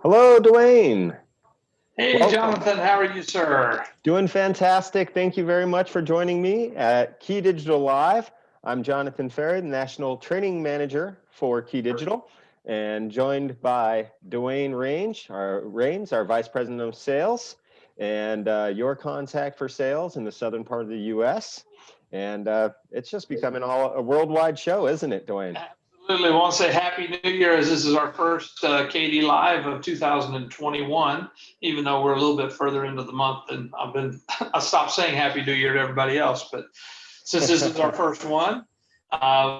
Hello, Dwayne. Hey, Welcome. Jonathan, how are you, sir? Doing fantastic. Thank you very much for joining me at KeyDigital Live. I'm Jonathan Ferry, the National Training Manager for KeyDigital, and joined by Dwayne Rains, our Vice President of Sales, and your contact for sales in the southern part of the U.S. And it's just becoming a worldwide show, isn't it, Dwayne? Absolutely. I want to say Happy New Year as this is our first KD Live of 2021, even though we're a little bit further into the month and I stopped saying Happy New Year to everybody else, but since this is our first one,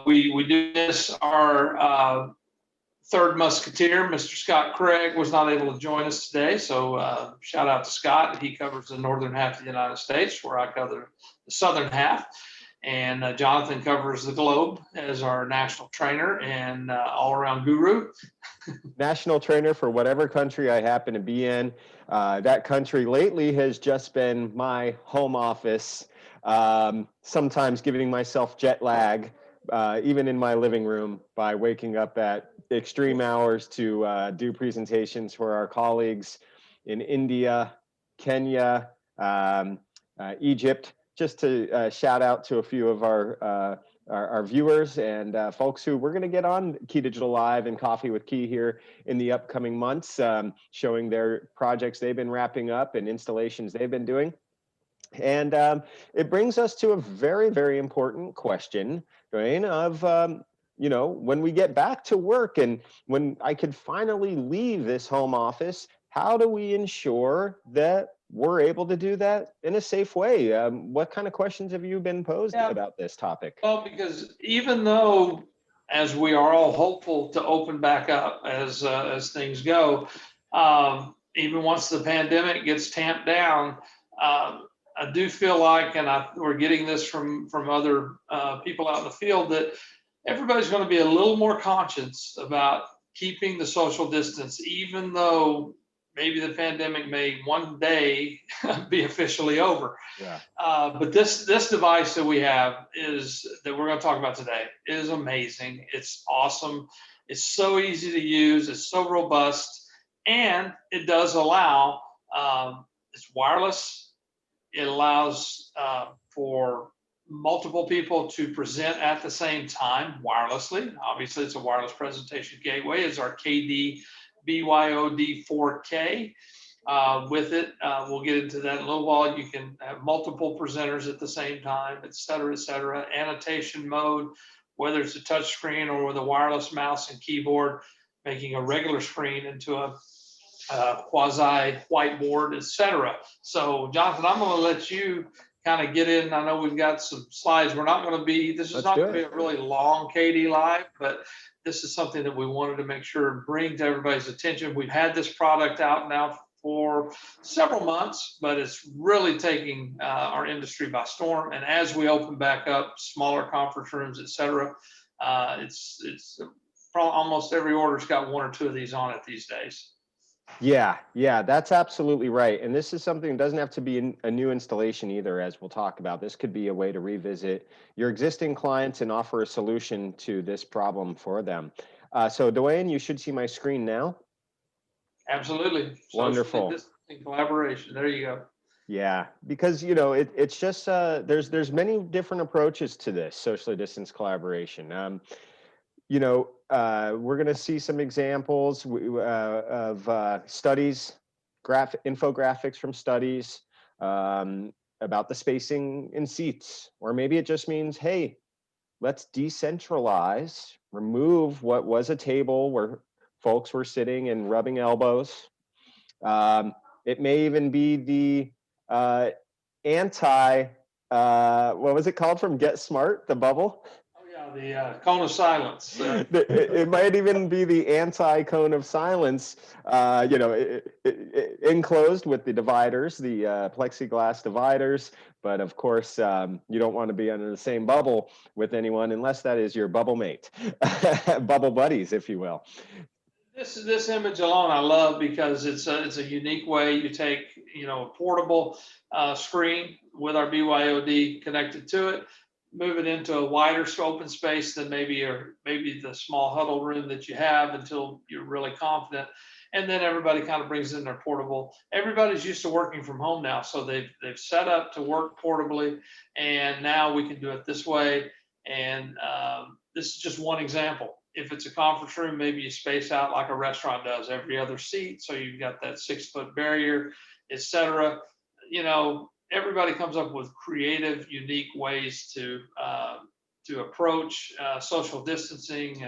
we do this. Our third musketeer, Mr. Scott Craig, was not able to join us today. So shout out to Scott. He covers the northern half of the United States, where I cover the southern half. And Jonathan covers the globe as our national trainer and all-around guru. National trainer for whatever country I happen to be in. That country lately has just been my home office, sometimes giving myself jet lag, even in my living room, by waking up at extreme hours to do presentations for our colleagues in India, Kenya, Egypt, just to shout out to a few of our viewers and folks who we're going to get on KeyDigital Live and Coffee with Key here in the upcoming months, showing their projects they've been wrapping up and installations they've been doing. And it brings us to a very, very important question, Dwayne, of when we get back to work and when I could finally leave this home office, how do we ensure that we're able to do that in a safe way? What kind of questions have you been posed about this topic? Well, because even though, as we are all hopeful to open back up as things go, even once the pandemic gets tamped down, I do feel like, and we're getting this from other people out in the field, that everybody's going to be a little more conscious about keeping the social distance, even though maybe the pandemic may one day be officially over. Yeah. But this device that we have that we're going to talk about today is amazing. It's awesome. It's so easy to use. It's so robust, and it does allow. It's wireless. It allows for multiple people to present at the same time wirelessly. Obviously, it's a wireless presentation gateway. It's our KD BYOD 4K. With it, we'll get into that in a little while. You can have multiple presenters at the same time, et cetera, et cetera. Annotation mode, whether it's a touch screen or with a wireless mouse and keyboard, making a regular screen into a quasi whiteboard, et cetera. So, Jonathan, I'm going to let you kind of get in. I know we've got some slides. This is not going to be a really long KD Live, but this is something that we wanted to make sure and bring to everybody's attention. We've had this product out now for several months, but it's really taking our industry by storm. And as we open back up, smaller conference rooms, et cetera, it's almost every order's got one or two of these on it these days. Yeah, that's absolutely right. And this is something that doesn't have to be a new installation either, as we'll talk about. This could be a way to revisit your existing clients and offer a solution to this problem for them. So Dwayne, you should see my screen now. Absolutely. Wonderful. In collaboration. There you go. Yeah, because it's just there's many different approaches to this socially distanced collaboration. We're going to see some examples of studies, infographics from studies about the spacing in seats, or maybe it just means, hey, let's decentralize, remove what was a table where folks were sitting and rubbing elbows. It may even be the what was it called from Get Smart, the bubble? The cone of silence. It might even be the anti-cone of silence, enclosed with the dividers, the plexiglass dividers. But of course, you don't want to be under the same bubble with anyone unless that is your bubble mate, bubble buddies, if you will. This image alone I love because it's a unique way. You take a portable screen with our BYOD connected to it. move it into a wider open space than maybe the small huddle room that you have until you're really confident. And then everybody kind of brings in their portable. Everybody's used to working from home now, so they've set up to work portably, and now we can do it this way. And this is just one example. If it's a conference room, maybe you space out like a restaurant does, every other seat, so you've got that 6-foot barrier, etc. You know, everybody comes up with creative, unique ways to approach social distancing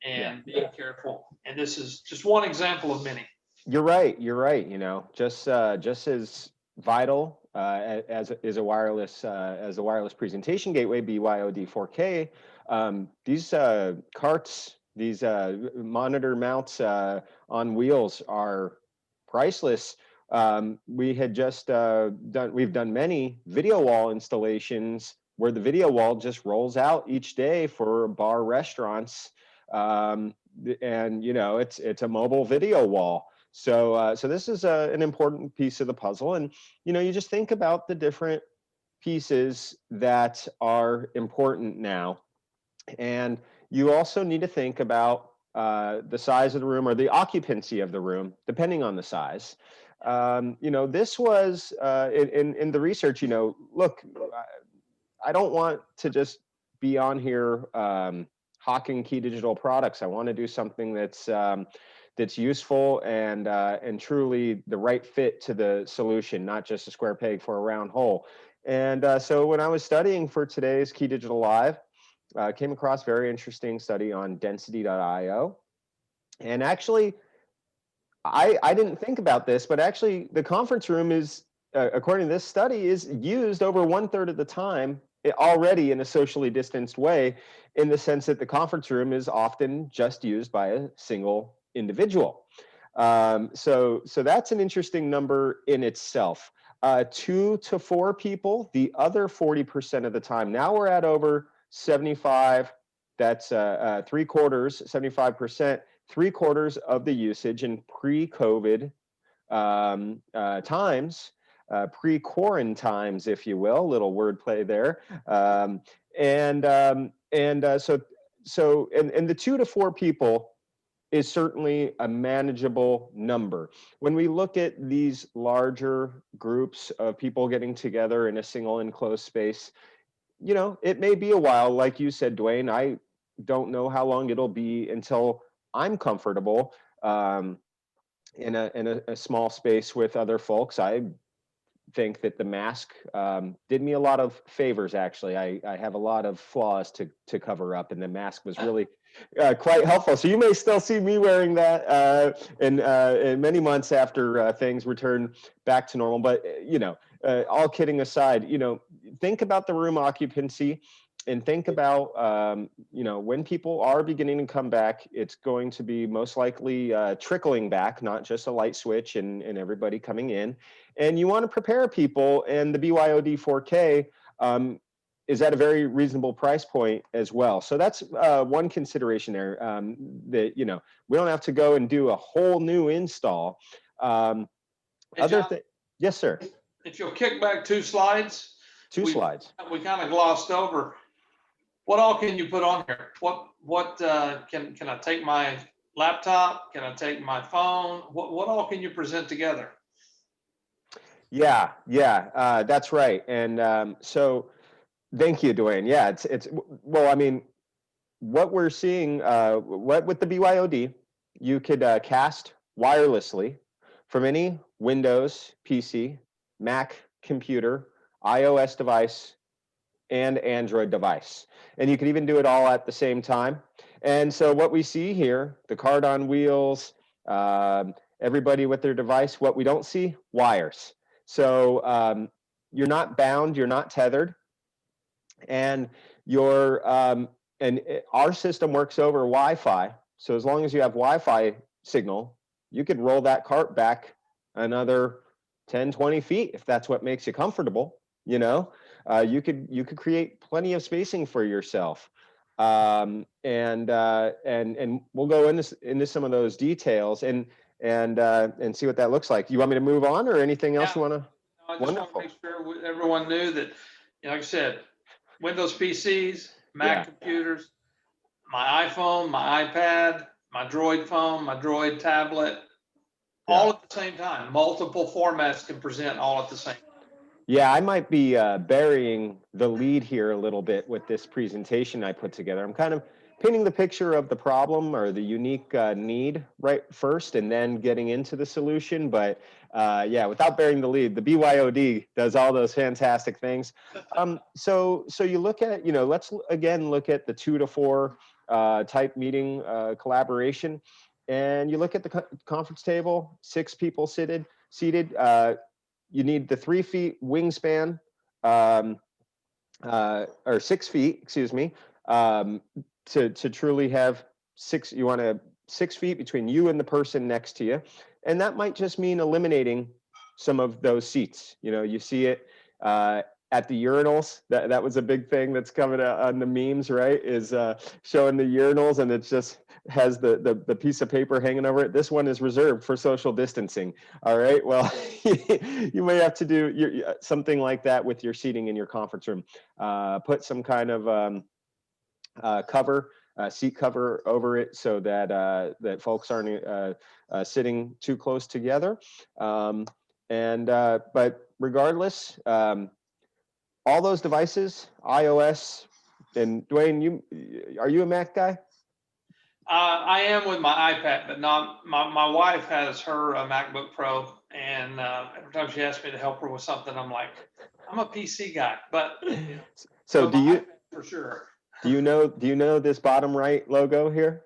and being careful. And this is just one example of many. You're right. You're right. You know, just as vital as is a wireless presentation gateway, BYOD 4K. These carts, these monitor mounts on wheels are priceless. We had just we've done many video wall installations where the video wall just rolls out each day for bar restaurants, and you know, it's a mobile video wall. So this is an important piece of the puzzle, and you know, you just think about the different pieces that are important now, and you also need to think about the size of the room or the occupancy of the room, depending on the size. You know, this was in the research. You know, look, I don't want to just be on here hawking KeyDigital products. I want to do something that's useful and truly the right fit to the solution, not just a square peg for a round hole. And so when I was studying for today's KeyDigital Live, came across a very interesting study on density.io. And actually, I didn't think about this, but actually the conference room is, according to this study, is used over 1/3 of the time already in a socially distanced way, in the sense that the conference room is often just used by a single individual. So that's an interesting number in itself. 2 to 4 people, the other 40% of the time. Now we're at over 75. That's 3/4, 75%, 3/4 of the usage in pre-COVID times, pre-quarantine times, if you will, little wordplay there. And the 2 to 4 people is certainly a manageable number. When we look at these larger groups of people getting together in a single enclosed space, you know, it may be a while, like you said, Dwayne. I don't know how long it'll be until I'm comfortable in a small space with other folks. I think that the mask did me a lot of favors. Actually, I have a lot of flaws to cover up, and the mask was really quite helpful. So you may still see me wearing that in many months after things return back to normal. But you know, all kidding aside, you know, think about the room occupancy. And think about, you know, when people are beginning to come back, it's going to be most likely trickling back, not just a light switch and everybody coming in. And you want to prepare people, and the BYOD 4K is at a very reasonable price point as well. So that's one consideration there, that, you know, we don't have to go and do a whole new install. Hey, John, yes, sir. If you'll kick back 2 slides. We kind of glossed over. What all can you put on here? What can I take my laptop? Can I take my phone? What all can you present together? Yeah, that's right. And so thank you, Dwayne. Yeah, it's well, I mean, what we're seeing, what with the BYOD, you could cast wirelessly from any Windows PC, Mac computer, iOS device, and Android device. And you can even do it all at the same time. And so what we see here, the card on wheels, everybody with their device, what we don't see, wires. So you're not bound, you're not tethered. And our system works over Wi-Fi. So as long as you have Wi-Fi signal, you could roll that cart back another 10, 20 feet if that's what makes you comfortable. You know, you could create plenty of spacing for yourself, and we'll go into some of those details and see what that looks like. You want me to move on, or anything else you want to? I just want to make sure everyone knew that, you know, like I said, Windows PCs, Mac Yeah. computers, my iPhone, my iPad, my Droid phone, my Droid tablet, all Yeah. at the same time. Multiple formats can present all at the same time. Yeah, I might be burying the lead here a little bit with this presentation I put together. I'm kind of painting the picture of the problem or the unique need right first, and then getting into the solution. But yeah, without burying the lead, the BYOD does all those fantastic things. So you look at, let's again look at the 2 to 4 type meeting collaboration, and you look at the conference table, 6 people seated. You need the 3 feet wingspan, or 6 feet, excuse me, to truly have you want to 6 feet between you and the person next to you. And that might just mean eliminating some of those seats. You see it at the urinals. That was a big thing that's coming out on the memes, right? Is showing the urinals, and it just has the piece of paper hanging over it. This one is reserved for social distancing. All right. Well, you may have to do something like that with your seating in your conference room. Put some kind of cover, seat cover over it, so that folks aren't sitting too close together. But regardless, all those devices, iOS, and Dwayne, are you a Mac guy? I am with my iPad, but not my wife has her MacBook Pro, and every time she asks me to help her with something, I'm like, I'm a PC guy, but So but my iPad for sure. do you know this bottom right logo here?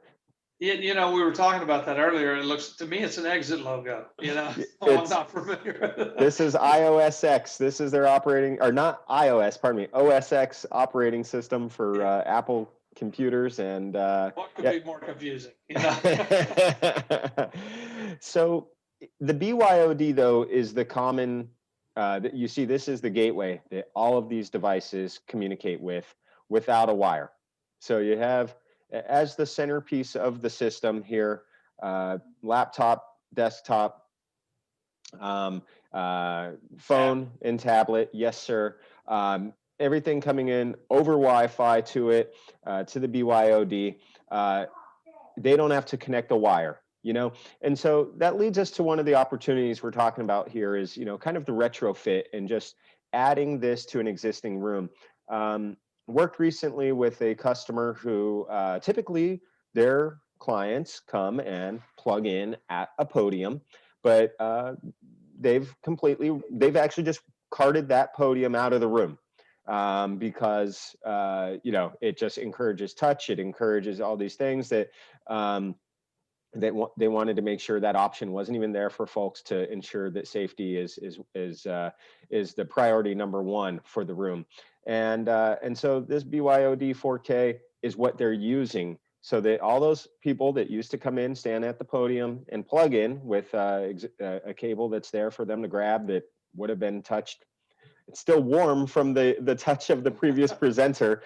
We were talking about that earlier. It looks to me, it's an exit logo. I'm not familiar with This is iOS X. This is their operating, or not iOS, pardon me, OS X operating system for Apple computers. And what could yeah. be more confusing? So the BYOD, though, is the common that you see. This is the gateway that all of these devices communicate with without a wire. So you have, as the centerpiece of the system here, laptop, desktop, phone and tablet. Yes, sir. Everything coming in over Wi-Fi to it, to the BYOD. They don't have to connect a wire, and so that leads us to one of the opportunities we're talking about here is, kind of the retrofit and just adding this to an existing room. Worked recently with a customer who typically their clients come and plug in at a podium, but they've actually just carted that podium out of the room, because it just encourages touch. It encourages all these things that they wanted to make sure that option wasn't even there for folks, to ensure that safety is the priority number one for the room. And so this BYOD 4K is what they're using, so that all those people that used to come in, stand at the podium, and plug in with a cable that's there for them to grab, that would have been touched. It's still warm from the touch of the previous presenter,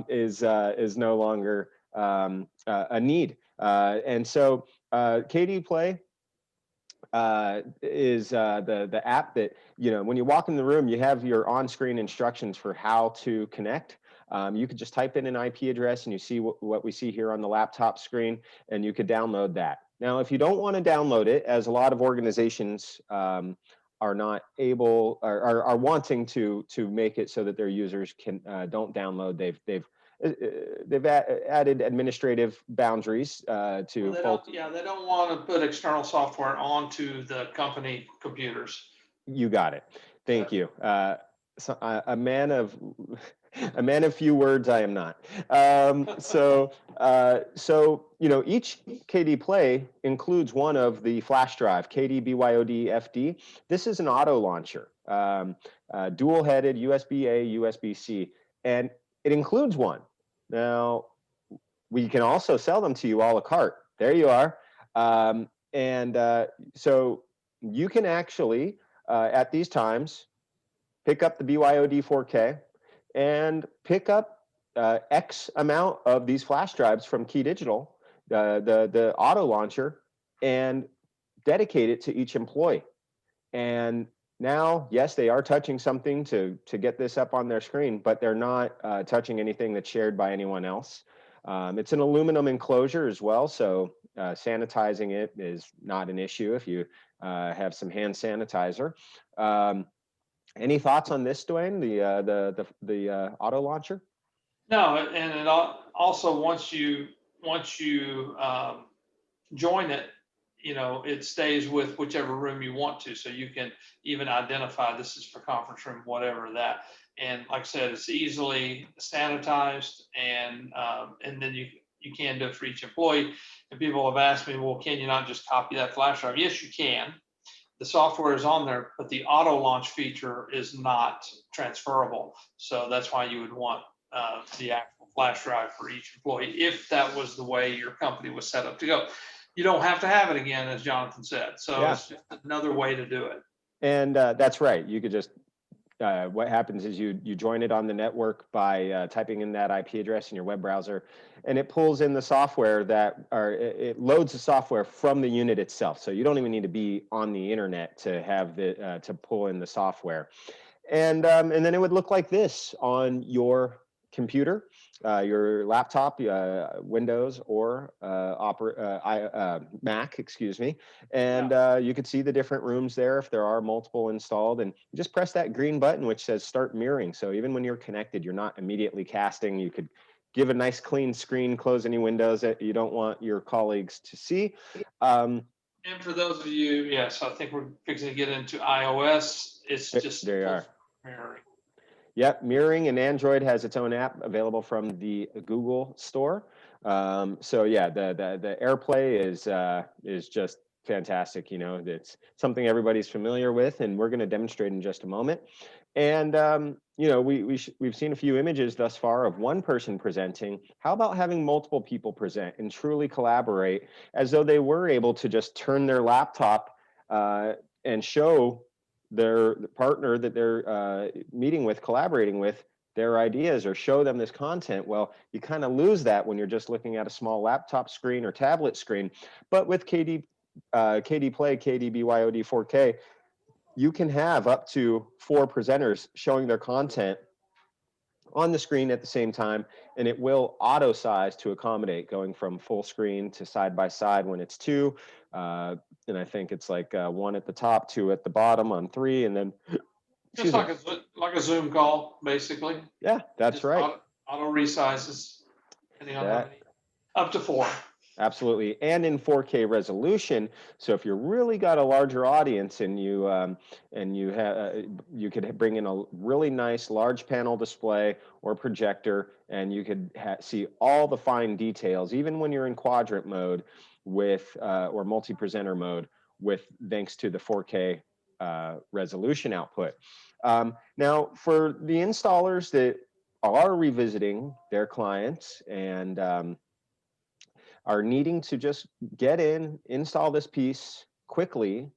is no longer a need. And so KD Play is the app that, when you walk in the room, you have your on-screen instructions for how to connect. You could just type in an IP address, and you see what we see here on the laptop screen, and you could download that. Now, if you don't want to download it, as a lot of organizations are not able, or are wanting to make it so that their users don't download, they've added administrative boundaries to folks. They don't want to put external software onto the company computers. You got it. Thank you. So a man of few words, I am not. So each KD Play includes one of the flash drive, KD BYOD FD. This is an auto launcher, dual-headed USB-A, USB-C, and it includes one. Now, we can also sell them to you a la carte. There you are. So you can actually, at these times, pick up the BYOD 4K and pick up X amount of these flash drives from KeyDigital, the auto launcher, and dedicate it to each employee. And now, yes, they are touching something to get this up on their screen, but they're not touching anything that's shared by anyone else. It's an aluminum enclosure as well, so sanitizing it is not an issue if you have some hand sanitizer. Any thoughts on this, Dwayne? The auto launcher? No, and also once you join it, it stays with whichever room you want to. So you can even identify this is for conference room, whatever that. And like I said, it's easily sanitized, and then you can do it for each employee. And people have asked me, well, can you not just copy that flash drive? Yes, you can. The software is on there, but the auto launch feature is not transferable. So that's why you would want the actual flash drive for each employee, if that was the way your company was set up to go. You don't have to have it again, as Jonathan said. So Yeah. it's just another way to do it. And that's right. You could just, what happens is you join it on the network by typing in that IP address in your web browser, and it pulls in the software or it loads the software from the unit itself. So you don't even need to be on the internet to have to pull in the software. And then it would look like this on your computer, your laptop, Windows, or Mac, excuse me. And you could see the different rooms there if there are multiple installed. And you just press that green button which says start mirroring. So even when you're connected, you're not immediately casting. You could give a nice clean screen, close any windows that you don't want your colleagues to see. And for those of you, yes, I think we're fixing to get into iOS. It's just there you are. mirroring. Yep, mirroring, and Android has its own app available from the Google Store. So yeah, the AirPlay is just fantastic. It's something everybody's familiar with, and we're going to demonstrate in just a moment. And we've seen a few images thus far of one person presenting. How about having multiple people present and truly collaborate as though they were able to just turn their laptop and show their partner that they're meeting with, collaborating with, their ideas, or show them this content? Well, you kind of lose that when you're just looking at a small laptop screen or tablet screen. But with KD Play, KD BYOD 4K, you can have up to 4 presenters showing their content on the screen at the same time, and it will auto size to accommodate going from full screen to side by side when it's 2. And I think it's like 1 at the top, 2 at the bottom on 3, and then Just like a Zoom call, basically. Yeah, that's Just right. Auto resizes, depending on how many. Up to 4. Absolutely, and in 4K resolution. So if you really got a larger audience and you could bring in a really nice large panel display or projector, and you could see all the fine details, even when you're in quadrant mode with or multi-presenter mode, with thanks to the 4K resolution output. Now, for the installers that are revisiting their clients and are needing to just get in, install this piece quickly,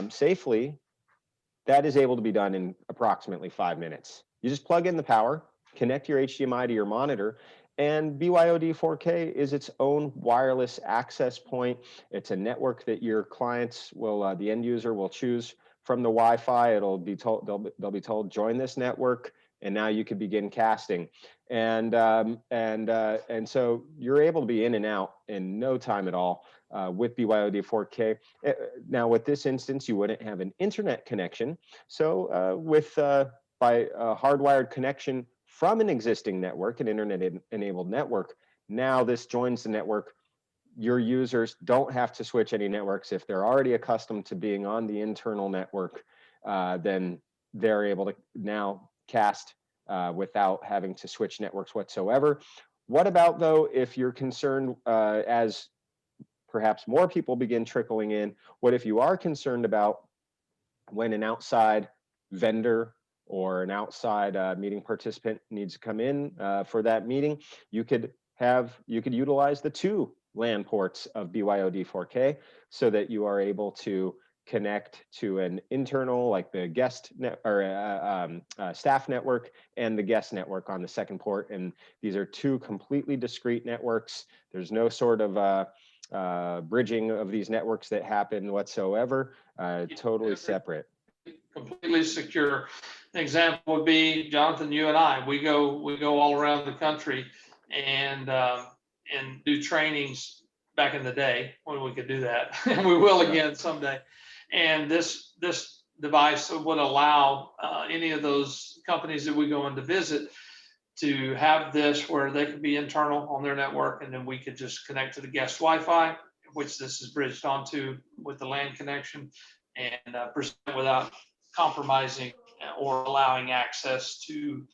safely, that is able to be done in approximately 5 minutes. You just plug in the power, connect your HDMI to your monitor, and BYOD 4K is its own wireless access point. It's a network that your clients will, the end user will choose from the Wi-Fi. It'll be told, they'll be told, join this network, and now you could begin casting. And so you're able to be in and out in no time at all with BYOD 4K. Now, with this instance, you wouldn't have an internet connection. So by a hardwired connection from an existing network, an internet-enabled network, now this joins the network. Your users don't have to switch any networks. If they're already accustomed to being on the internal network, then they're able to now cast without having to switch networks whatsoever. What about, though, if you're concerned as perhaps more people begin trickling in, what if you are concerned about when an outside vendor or an outside meeting participant needs to come in for that meeting? You could utilize the 2 LAN ports of BYOD 4K so that you are able to connect to an internal, like the guest net or staff network, and the guest network on the second port. And these are 2 completely discrete networks. There's no sort of bridging of these networks that happen whatsoever. Totally separate. completely secure. An example would be Jonathan, you and I. We go all around the country and do trainings back in the day when we could do that, and we will again someday. And this device would allow any of those companies that we go in to visit to have this where they could be internal on their network, and then we could just connect to the guest Wi-Fi, which this is bridged onto with the LAN connection, and present without compromising or allowing access to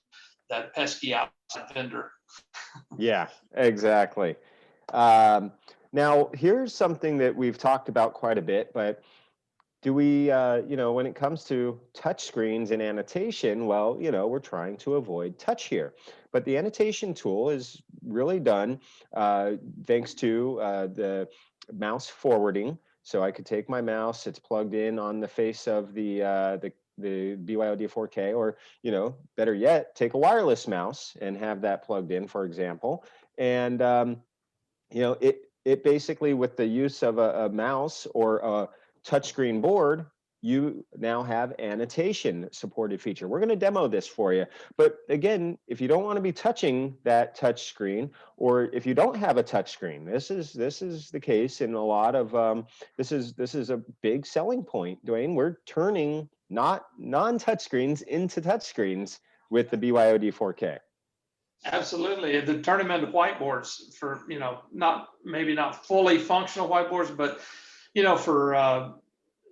that pesky outside vendor. Yeah, exactly. Now, here's something that we've talked about quite a bit, but do we, when it comes to touch screens and annotation, well, we're trying to avoid touch here. But the annotation tool is really done thanks to the mouse forwarding. So I could take my mouse, it's plugged in on the face of the BYOD 4K, or, better yet, take a wireless mouse and have that plugged in, for example. And, it basically, with the use of a mouse or a touchscreen board, you now have annotation supported feature. We're going to demo this for you. But again, if you don't want to be touching that touch screen, or if you don't have a touch screen, this is the case in a lot of this is a big selling point, Dwayne. We're turning non-touch screens into touch screens with the BYOD 4K. Absolutely. To turn them into whiteboards for, maybe not fully functional whiteboards, but, for,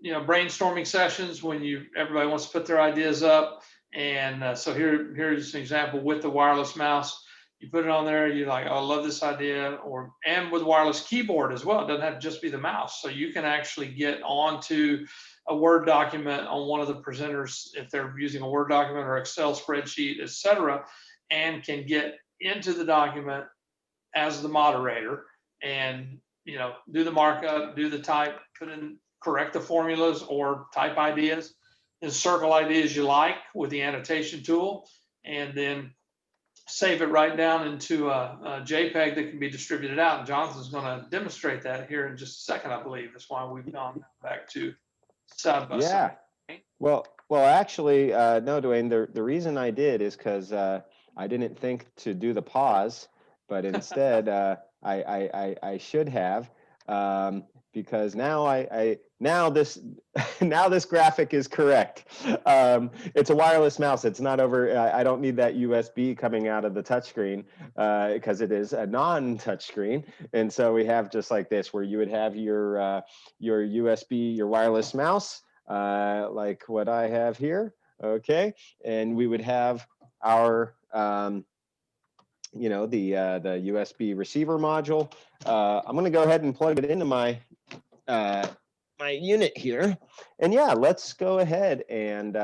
brainstorming sessions when everybody wants to put their ideas up. And so here's an example with the wireless mouse. You put it on there, you're like, oh, I love this idea. And with wireless keyboard as well. It doesn't have to just be the mouse. So you can actually get onto a Word document on one of the presenters if they're using a Word document or Excel spreadsheet, et cetera, and can get into the document as the moderator and, do the markup, do the type, correct the formulas or type ideas, and circle ideas you like with the annotation tool, and then save it right down into a JPEG that can be distributed out. And Jonathan's going to demonstrate that here in just a second, I believe. That's why we've gone back to side by side. Well, actually, no, Dwayne, the reason I did is because I didn't think to do the pause, but instead I should have, because now this graphic is correct. It's a wireless mouse. It's not over. I don't need that USB coming out of the touchscreen because it is a non-touch screen. And so we have just like this, where you would have your USB, your wireless mouse, like what I have here. Okay, and we would have our the USB receiver module. I'm going to go ahead and plug it into my my unit here, and yeah, let's go ahead and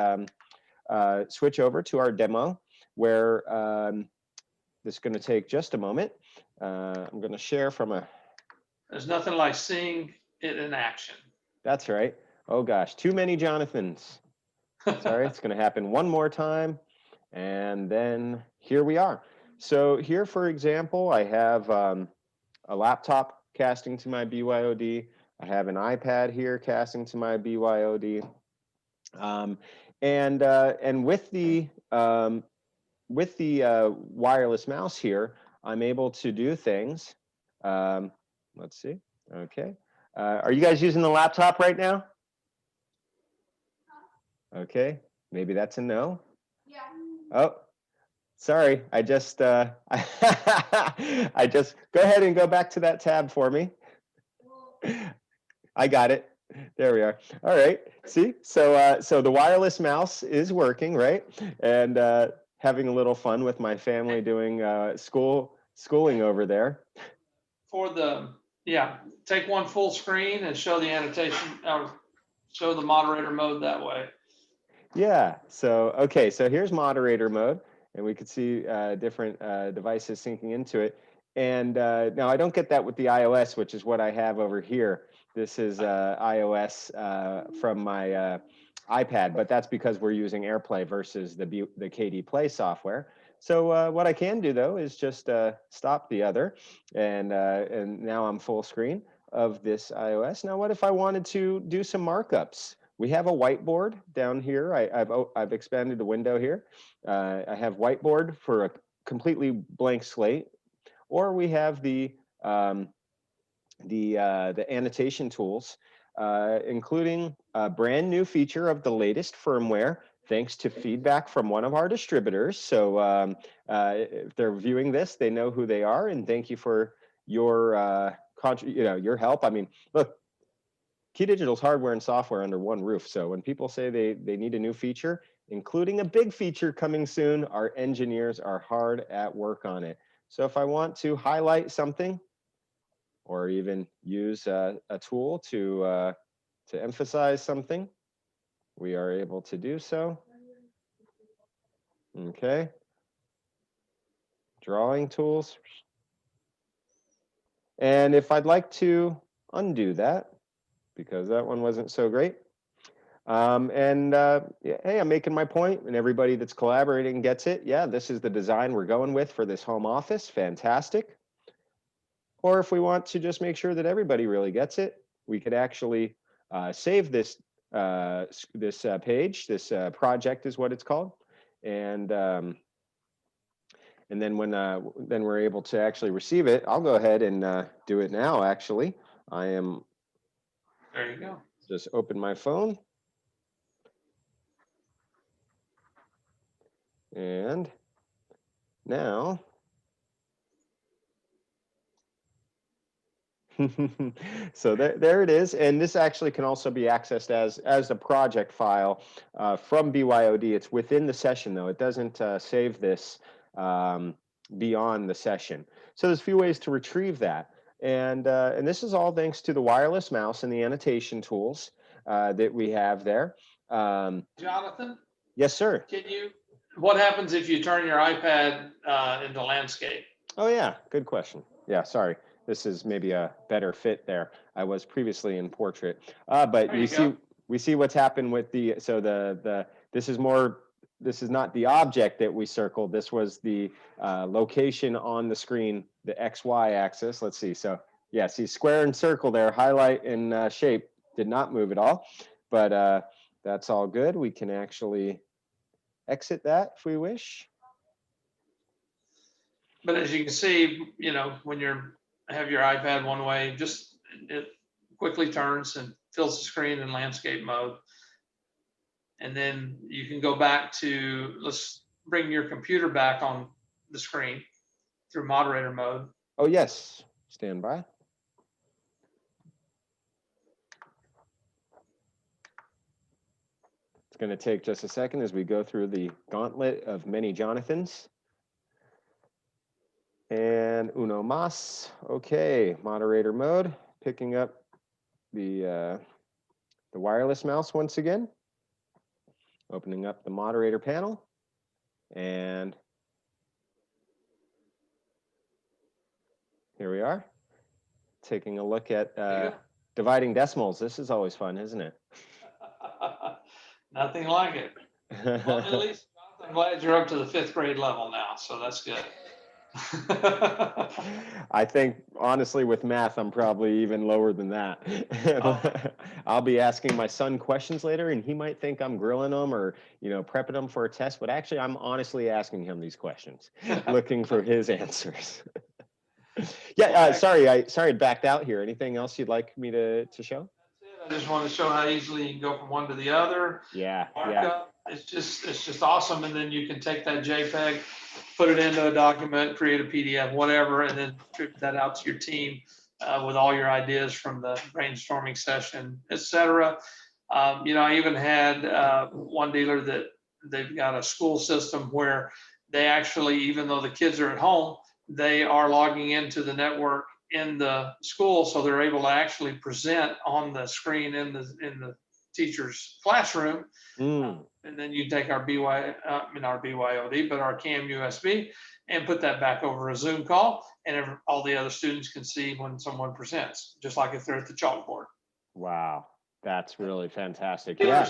switch over to our demo, where this is going to take just a moment. I'm going to share from a. There's nothing like seeing it in action. That's right. Oh gosh, too many Jonathans. Sorry, it's going to happen one more time. And then here we are. So here, for example, I have a laptop casting to my BYOD. I have an iPad here casting to my BYOD. And with the wireless mouse here, I'm able to do things. Let's see. Okay. Are you guys using the laptop right now? Okay. Maybe that's a no. Yeah. Oh, sorry. I just go ahead and go back to that tab for me. I got it. There we are. All right. See, so the wireless mouse is working, right? And having a little fun with my family doing schooling over there. Take one full screen and show the annotation, or show the moderator mode that way. Yeah, so, okay, so here's moderator mode, and we could see different devices syncing into it. And now I don't get that with the iOS, which is what I have over here. This is iOS from my iPad, but that's because we're using AirPlay versus the KD Play software. So what I can do, though, is just stop the other, and now I'm full screen of this iOS. Now, what if I wanted to do some markups? we have a whiteboard down here. I've expanded the window here. I have whiteboard for a completely blank slate, or we have the annotation tools, including a brand new feature of the latest firmware, thanks to feedback from one of our distributors. So if they're viewing this, they know who they are, and thank you for your your help. I mean, look, KeyDigital's hardware and software under one roof. So when people say they need a new feature, including a big feature coming soon, our engineers are hard at work on it. So if I want to highlight something, or even use a tool to emphasize something, we are able to do so. Okay. Drawing tools. And if I'd like to undo that, because that one wasn't so great. Hey, I'm making my point, and everybody that's collaborating gets it. Yeah, this is the design we're going with for this home office. Fantastic. Or if we want to just make sure that everybody really gets it, we could actually save this page. This project is what it's called, and then when then we're able to actually receive it. I'll go ahead and do it now. Actually, I am. There you go. Just open my phone, and now. So there it is, and this actually can also be accessed as a project file from BYOD. It's within the session, though. It doesn't save this beyond the session. So there's a few ways to retrieve that, and this is all thanks to the wireless mouse and the annotation tools that we have there. Jonathan? Yes, sir. What happens if you turn your iPad into landscape? Oh yeah, good question. Yeah, sorry. This is maybe a better fit there. I was previously in portrait, but we see what's happened with the. So this is not the object that we circled. This was the location on the screen, the XY axis. Let's see. So yeah, see square and circle there, highlight and shape did not move at all, but that's all good. We can actually exit that if we wish. But as you can see, when have your iPad one way, just it quickly turns and fills the screen in landscape mode. And then you can go back to, let's bring your computer back on the screen through moderator mode. Oh, yes. Stand by. It's going to take just a second as we go through the gauntlet of many Jonathans. And uno mas. Okay, moderator mode. Picking up the wireless mouse once again. Opening up the moderator panel. And here we are. Taking a look at dividing decimals. This is always fun, isn't it? Nothing like it. Well, at least I'm glad you're up to the 5th grade level now, so that's good. I think honestly with math I'm probably even lower than that. I'll be asking my son questions later and he might think I'm grilling him or prepping him for a test, but actually I'm honestly asking him these questions, looking for his answers. Yeah, sorry I backed out here. Anything else you'd like me to show? I just want to show how easily you can go from one to the other. Yeah. It's just awesome. And then you can take that JPEG, put it into a document, create a PDF, whatever, and then distribute that out to your team with all your ideas from the brainstorming session, etc. I even had one dealer that they've got a school system where they actually, even though the kids are at home, they are logging into the network in the school, so they're able to actually present on the screen in the teacher's classroom. And then you take our BYOD, but our CAM USB, and put that back over a Zoom call, and all the other students can see when someone presents, just like if they're at the chalkboard. Wow, that's really fantastic. Yeah,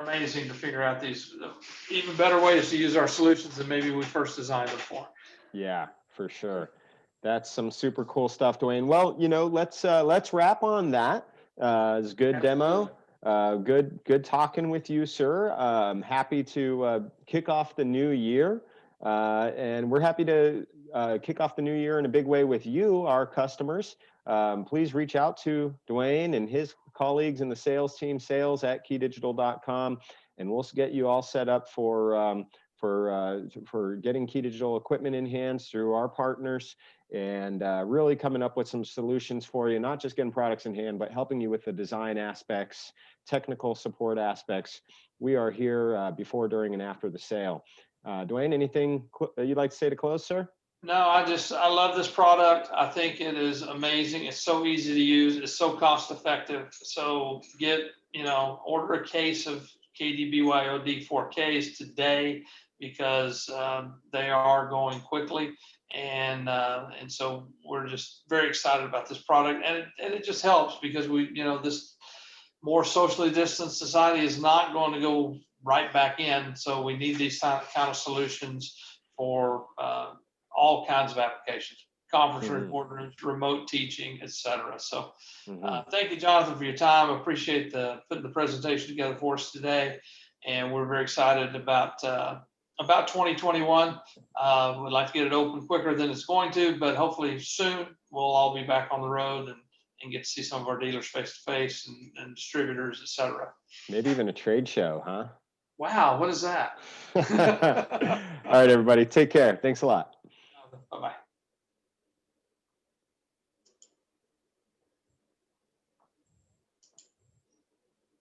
amazing to figure out these even better ways to use our solutions than maybe we first designed them for. Yeah, for sure. That's some super cool stuff, Dwayne. Well, let's wrap on that. It's a good demo. Good talking with you, sir. Happy to kick off the new year. And we're happy to kick off the new year in a big way with you, our customers. Please reach out to Dwayne and his colleagues in the sales team, sales@keydigital.com, and we'll get you all set up for getting KeyDigital equipment in hands through our partners, and really coming up with some solutions for you, not just getting products in hand, but helping you with the design aspects, technical support aspects. We are here before, during, and after the sale. Dwayne, anything you'd like to say to close, sir? No, I love this product. I think it is amazing. It's so easy to use. It's so cost effective. So order a case of KDBYOD 4Ks today, because they are going quickly. And so we're just very excited about this product. And it just helps because this more socially distanced society is not going to go right back in. So we need these kind of solutions for all kinds of applications, conference recordings, remote teaching, etc. So thank you, Jonathan, for your time. I appreciate putting the presentation together for us today. And we're very excited about 2021. We'd like to get it open quicker than it's going to, but hopefully soon we'll all be back on the road and get to see some of our dealers face to face and distributors, etc. Maybe even a trade show, huh? Wow, what is that? All right, everybody, take care. Thanks a lot. Bye-bye.